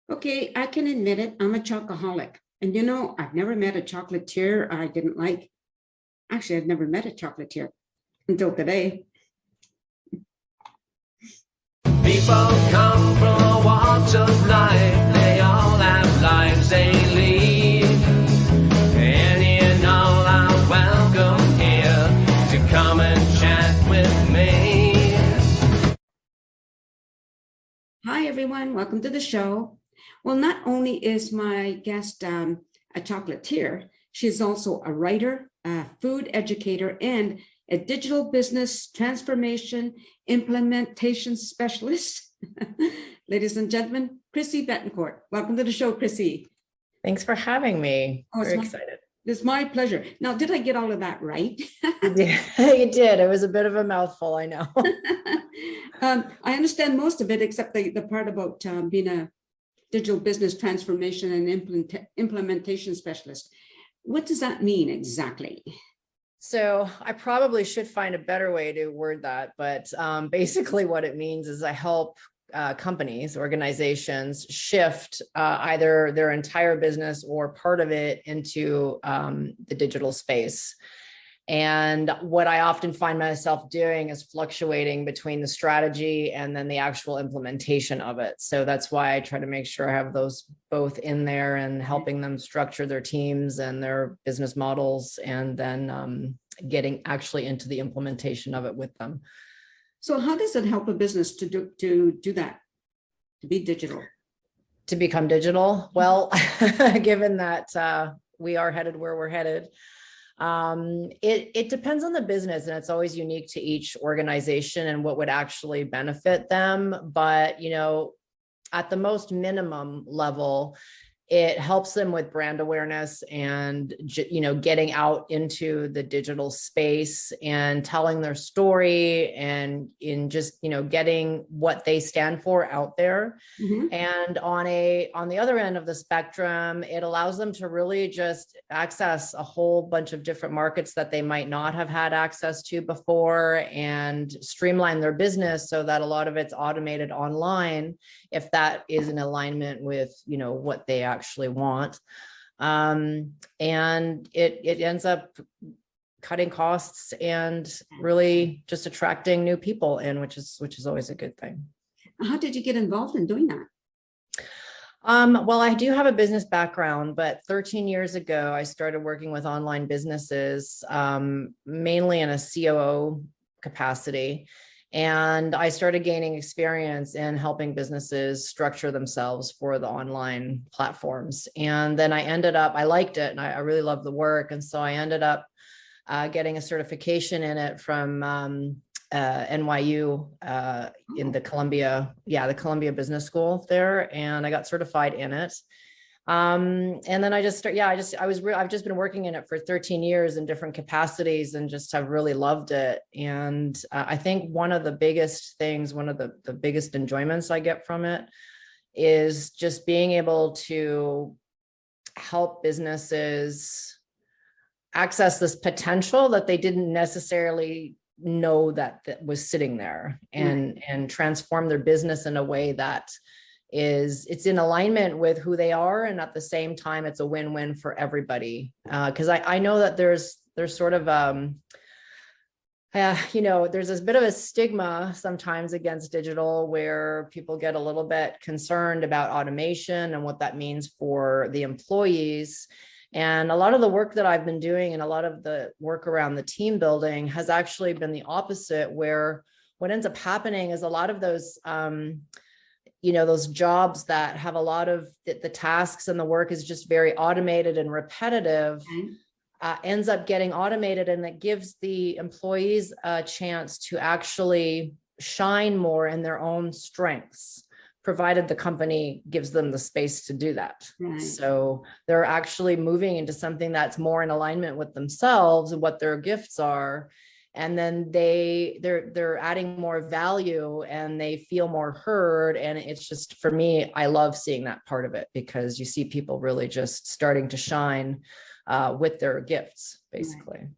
Okay, I can admit it. I'm a chocoholic. And I've never met a chocolatier I didn't like. Actually, I've never met a chocolatier until today. People come from all walks of life. They all have lives they lead. Any and all are welcome here to come and chat with me. Hi, everyone. Welcome to the show. Well, not only is my guest a chocolatier, she's also a writer, a food educator, and a digital business transformation implementation specialist. Ladies and gentlemen, Chrissie Bettencourt. Welcome to the show, Chrissie. Thanks for having me. Very excited. It's my pleasure. Now, did I get all of that right? Yeah, you did. It was a bit of a mouthful, I know. I understand most of it, except the part about being a digital business transformation and implementation specialist. What does that mean exactly? So I probably should find a better way to word that, but basically what it means is I help companies, organizations shift either their entire business or part of it into the digital space. And what I often find myself doing is fluctuating between the strategy and then the actual implementation of it. So that's why I try to make sure I have those both in there and helping them structure their teams and their business models, and then getting actually into the implementation of it with them. So how does it help a business to do that, to be digital? To become digital? Well, given that we are headed where we're headed, it depends on the business, and it's always unique to each organization and what would actually benefit them. But, at the most minimum level, it helps them with brand awareness and, getting out into the digital space and telling their story, and in just, getting what they stand for out there. Mm-hmm. And on the other end of the spectrum, it allows them to really just access a whole bunch of different markets that they might not have had access to before, and streamline their business so that a lot of it's automated online, if that is in alignment with, what they actually want. And it ends up cutting costs and really just attracting new people in, which is always a good thing. How did you get involved in doing that? Well, I do have a business background, but 13 years ago, I started working with online businesses, mainly in a COO capacity. And I started gaining experience in helping businesses structure themselves for the online platforms. And then I liked it, and I really loved the work. And so I ended up getting a certification in it from NYU in the Columbia Business School there. And I got certified in it. And then I've just been working in it for 13 years in different capacities, and just have really loved it. And I think one of the biggest enjoyments I get from it is just being able to help businesses access this potential that they didn't necessarily know that was sitting there, and transform their business in a way that it's in alignment with who they are, and at the same time it's a win-win for everybody. Because I know that there's sort of there's this bit of a stigma sometimes against digital, where people get a little bit concerned about automation and what that means for the employees. And a lot of the work that I've been doing, and a lot of the work around the team building, has actually been the opposite, where what ends up happening is a lot of those those jobs that have a lot of the tasks and the work is just very automated and repetitive, ends up getting automated, and it gives the employees a chance to actually shine more in their own strengths, provided the company gives them the space to do that. Right. So they're actually moving into something that's more in alignment with themselves and what their gifts are. And then they're adding more value, and they feel more heard. And it's just, for me, I love seeing that part of it, because you see people really just starting to shine with their gifts, basically. Right.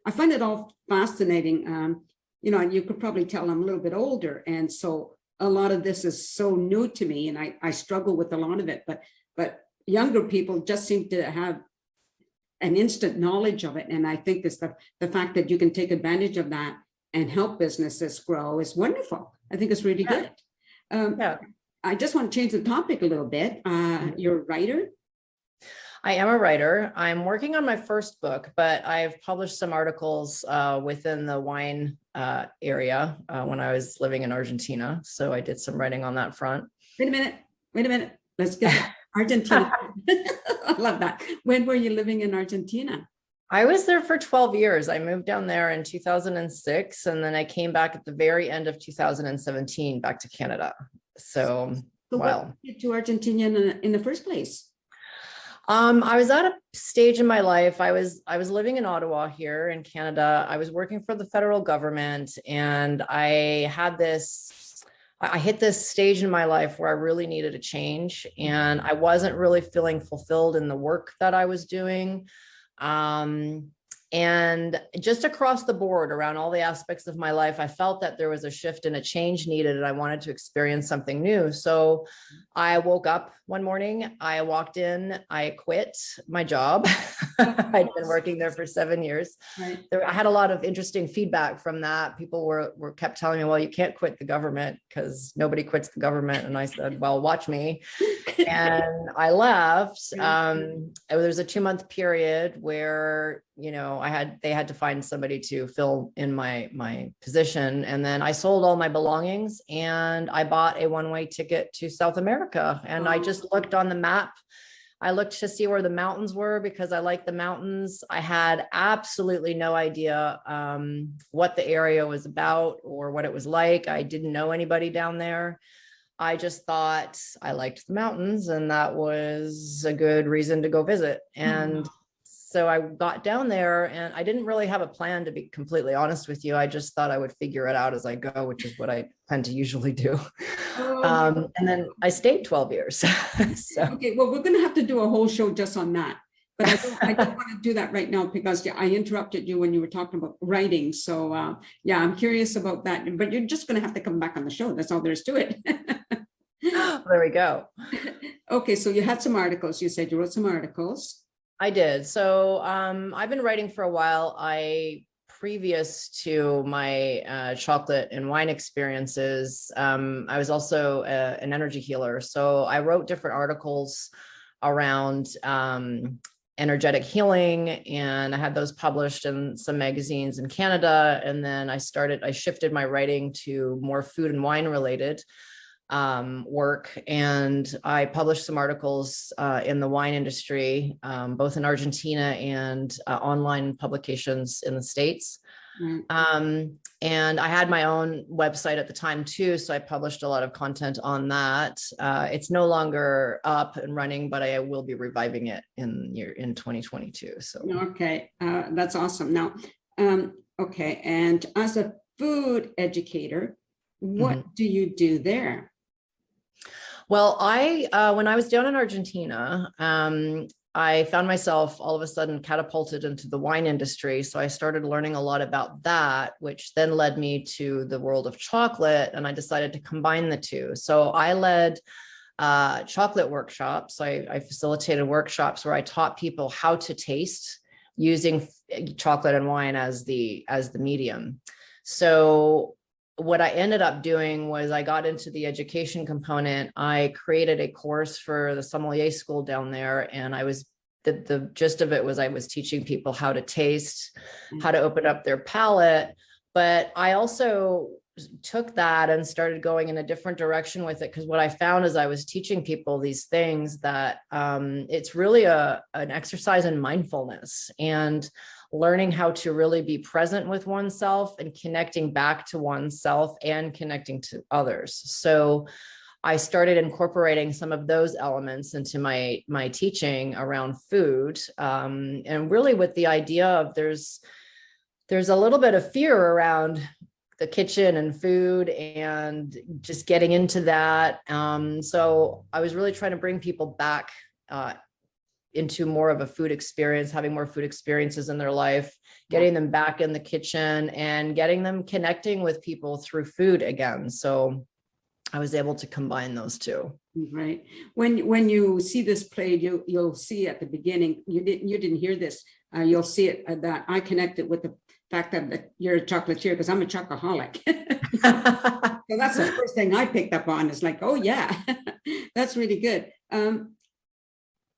I find it all fascinating. You could probably tell I'm a little bit older. And so a lot of this is so new to me, and I struggle with a lot of it, but younger people just seem to have an instant knowledge of it. And I think it's the fact that you can take advantage of that and help businesses grow is wonderful. I think it's really good. Yeah. I just want to change the topic a little bit. You're a writer? I am a writer. I'm working on my first book, but I've published some articles within the wine area when I was living in Argentina. So I did some writing on that front. Wait a minute. Let's get to Argentina. I love that. When were you living in Argentina? I was there for 12 years. I moved down there in 2006, and then I came back at the very end of 2017 back to Canada. So wow. What brought you to Argentina in the first place? I was at a stage in my life. I was living in Ottawa here in Canada. I was working for the federal government, and I hit this stage in my life where I really needed a change, and I wasn't really feeling fulfilled in the work that I was doing. And just across the board around all the aspects of my life, I felt that there was a shift and a change needed, and I wanted to experience something new. So I woke up one morning, I walked in, I quit my job. I'd been working there for 7 years. Right. I had a lot of interesting feedback from that. People were kept telling me, well, you can't quit the government because nobody quits the government. And I said, well, watch me. And I left. There was a 2-month period where, they had to find somebody to fill in my position. And then I sold all my belongings and I bought a one-way ticket to South America. And I just looked on the map. I looked to see where the mountains were because I like the mountains. I had absolutely no idea what the area was about or what it was like. I didn't know anybody down there. I just thought I liked the mountains and that was a good reason to go visit. And so I got down there and I didn't really have a plan, to be completely honest with you. I just thought I would figure it out as I go, which is what I tend to usually do. And then I stayed 12 years. So. Okay, well, we're going to have to do a whole show just on that. But I don't want to do that right now because I interrupted you when you were talking about writing. So I'm curious about that. But you're just going to have to come back on the show. That's all there is to it. There we go. Okay, so you had some articles. You said you wrote some articles. I did. So I've been writing for a while. Previous to my chocolate and wine experiences, I was also an energy healer. So I wrote different articles around energetic healing, and I had those published in some magazines in Canada. And then I shifted my writing to more food and wine related work. And I published some articles in the wine industry, both in Argentina and online publications in the States. And I had my own website at the time too. So I published a lot of content on that. It's no longer up and running, but I will be reviving it in 2022. So. Okay. That's awesome. Now, okay. And as a food educator, what do you do there? Well, when I was down in Argentina, I found myself all of a sudden catapulted into the wine industry. So I started learning a lot about that, which then led me to the world of chocolate. And I decided to combine the two. So I led chocolate workshops. I facilitated workshops where I taught people how to taste using chocolate and wine as the medium. So what I ended up doing was I got into the education component. I created a course for the sommelier school down there. And the gist of it was I was teaching people how to taste, how to open up their palate. But I also took that and started going in a different direction with it. Because what I found is I was teaching people these things that it's really an exercise in mindfulness and learning how to really be present with oneself and connecting back to oneself and connecting to others. So I started incorporating some of those elements into my teaching around food, and really with the idea of there's a little bit of fear around the kitchen and food and just getting into that. So I was really trying to bring people back into more of a food experience, having more food experiences in their life, getting them back in the kitchen and getting them connecting with people through food again. So I was able to combine those two. Right. When you see this played, you'll see at the beginning, you didn't hear this. You'll see it that I connected with the fact that you're a chocolatier because I'm a chocoholic. So that's the first thing I picked up on. Is like, oh yeah, that's really good.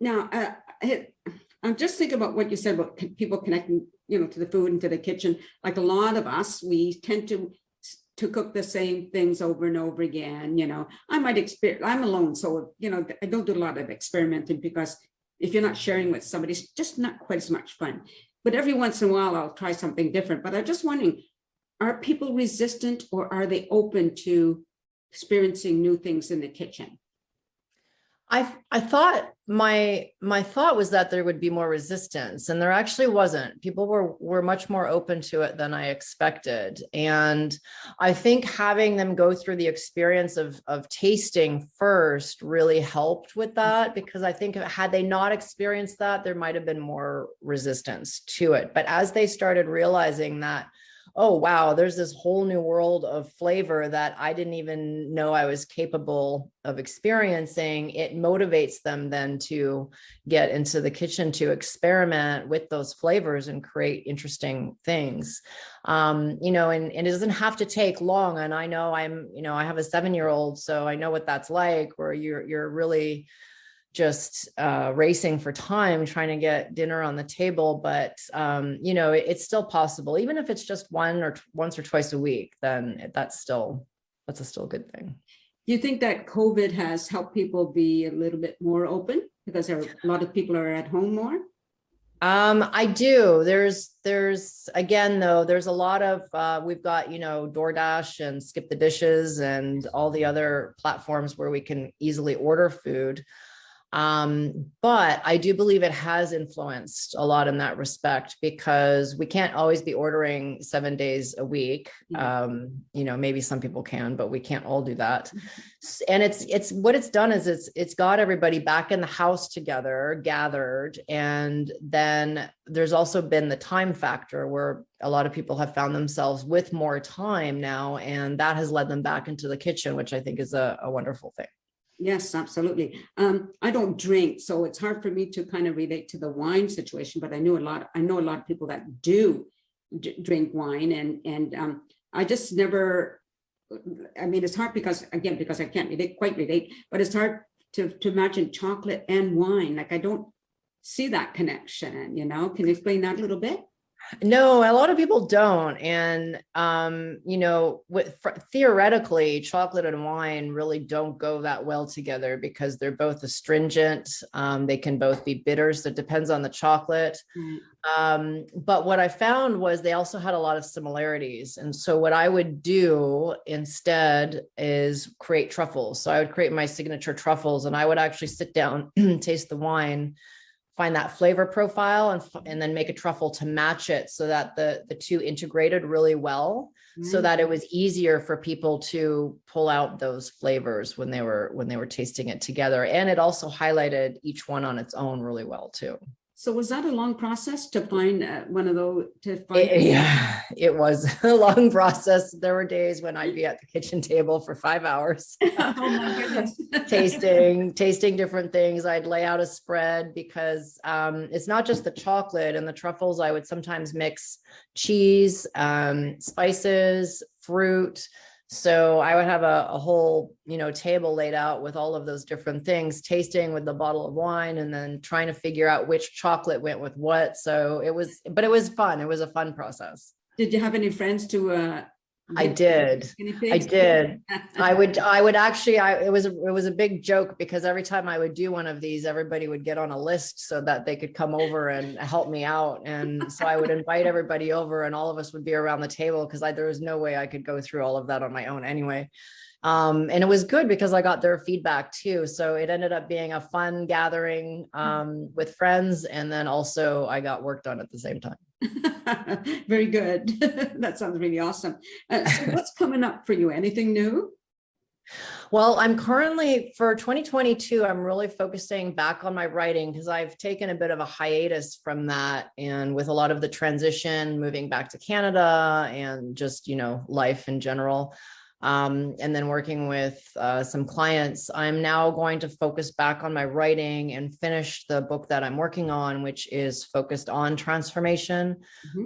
Now, I'm just thinking about what you said about people connecting, to the food and to the kitchen. Like a lot of us, we tend to cook the same things over and over again. I might experience, I'm alone, so I don't do a lot of experimenting because if you're not sharing with somebody, it's just not quite as much fun. But every once in a while, I'll try something different. But I'm just wondering, are people resistant or are they open to experiencing new things in the kitchen? I thought my thought was that there would be more resistance, and there actually wasn't. People were much more open to it than I expected. And I think having them go through the experience of tasting first really helped with that, because I think had they not experienced that, there might have been more resistance to it. But as they started realizing that, oh, wow, there's this whole new world of flavor that I didn't even know I was capable of experiencing, it motivates them then to get into the kitchen to experiment with those flavors and create interesting things. And it doesn't have to take long. And I know I have a 7-year-old, so I know what that's like, where you're really just racing for time, trying to get dinner on the table. But, it's still possible. Even if it's just once or twice a week, then that's still a good thing. Do you think that COVID has helped people be a little bit more open because a lot of people are at home more? I do. There's again, though, there's a lot of, we've got, DoorDash and Skip the Dishes and all the other platforms where we can easily order food. But I do believe it has influenced a lot in that respect, because we can't always be ordering 7 days a week. Maybe some people can, but we can't all do that. And it's what it's done is it's got everybody back in the house together, gathered. And then there's also been the time factor where a lot of people have found themselves with more time now, and that has led them back into the kitchen, which I think is a wonderful thing. Yes, absolutely. I don't drink, so it's hard for me to kind of relate to the wine situation, but I know a lot of people that do drink wine, and I just never, it's hard because I can't quite relate, but it's hard to imagine chocolate and wine. Like I don't see that connection, can you explain that a little bit? No, a lot of people don't. And, theoretically, chocolate and wine really don't go that well together because they're both astringent. They can both be bitters. It depends on the chocolate. But what I found was they also had a lot of similarities. And so what I would do instead is create truffles. So I would create my signature truffles, and I would actually sit down, taste the wine, find that flavor profile, and then make a truffle to match it so that the two integrated really well, so that it was easier for people to pull out those flavors when they were tasting it together. And it also highlighted each one on its own really well too. So was that a long process to find one of those? Yeah, it was a long process. There were days when I'd be at the kitchen table for 5 hours, Oh my goodness. tasting different things. I'd lay out a spread because it's not just the chocolate and the truffles. I would sometimes mix cheese, spices, fruit. So I would have a whole, table laid out with all of those different things, tasting with the bottle of wine, and then trying to figure out which chocolate went with what. So it was fun. It was a fun process. Did you have any friends to? I did. I would actually, it was a big joke because every time I would do one of these, everybody would get on a list so that they could come over and help me out. And so I would invite everybody over, and all of us would be around the table because there was no way I could go through all of that on my own anyway. And it was good because I got their feedback too. So it ended up being a fun gathering with friends. And then also I got work done at the same time. Very good. That sounds really awesome. So what's coming up for you? Anything new? Well, I'm currently, for 2022, I'm really focusing back on my writing because I've taken a bit of a hiatus from that. And with a lot of the transition, moving back to Canada and just, life in general, and then working with some clients. I'm now going to focus back on my writing and finish the book that I'm working on, which is focused on transformation,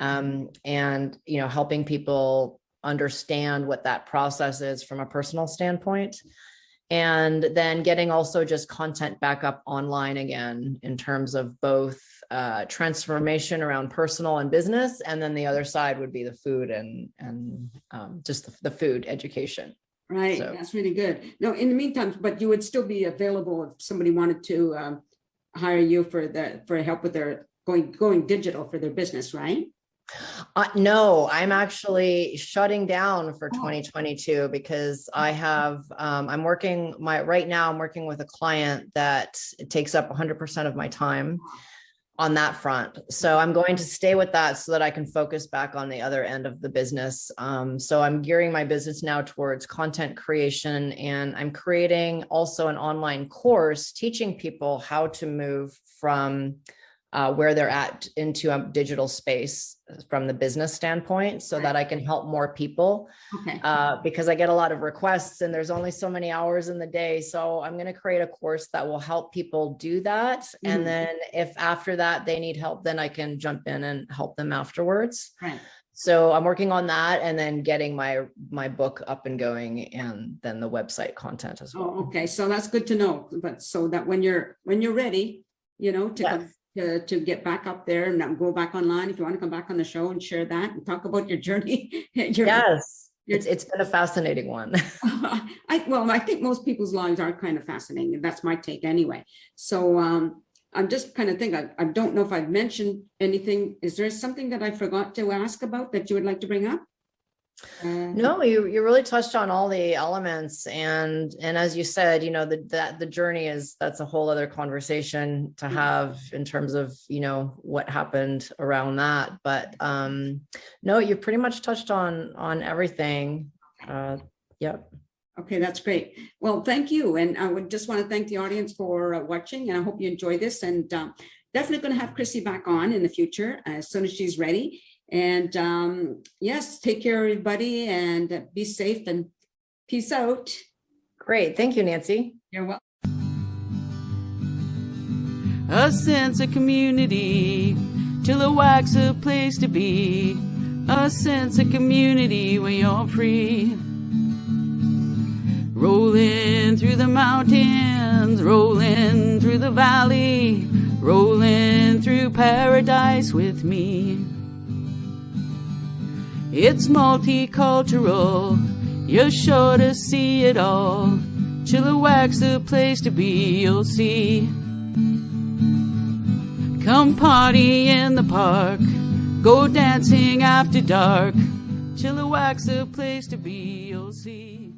and helping people understand what that process is from a personal standpoint. And then getting also just content back up online again in terms of both transformation around personal and business. And then the other side would be the food and just the food education. Right. So that's really good. No, in the meantime, but you would still be available if somebody wanted to hire you for help with their going digital for their business, right? No, I'm actually shutting down for 2022 because I have, right now I'm working with a client that takes up 100% of my time on that front. So I'm going to stay with that so that I can focus back on the other end of the business. So I'm gearing my business now towards content creation, and I'm creating also an online course teaching people how to move from where they're at into a digital space from the business standpoint, so that I can help more people. Okay. Because I get a lot of requests and there's only so many hours in the day. So I'm going to create a course that will help people do that. And then if after that they need help, then I can jump in and help them afterwards. Right. So I'm working on that, and then getting my book up and going, and then the website content as well. Oh, okay. So that's good to know. But so that when you're ready, to get back up there and go back online, if you want to come back on the show and share that and talk about your journey. Yes, it's been a fascinating one. I think most people's lives are kind of fascinating. That's my take anyway. So I'm just kind of thinking, I don't know if I've mentioned anything. Is there something that I forgot to ask about that you would like to bring up? No, you really touched on all the elements, and as you said, the journey that's a whole other conversation to have in terms of what happened around that. But no, you pretty much touched on everything. Yep. Okay, that's great. Well, thank you, and I would just want to thank the audience for watching, and I hope you enjoy this. And definitely going to have Chrissie back on in the future as soon as she's ready. And yes, take care, everybody, and be safe, and peace out. Great. Thank you, Nancy. You're welcome. A sense of community, Chilliwack's a place to be. A sense of community where you're free. Rolling through the mountains, rolling through the valley, rolling through paradise with me. It's multicultural, you're sure to see it all. Chilliwack's the place to be, you'll see. Come party in the park, go dancing after dark. Chilliwack's the place to be, you'll see.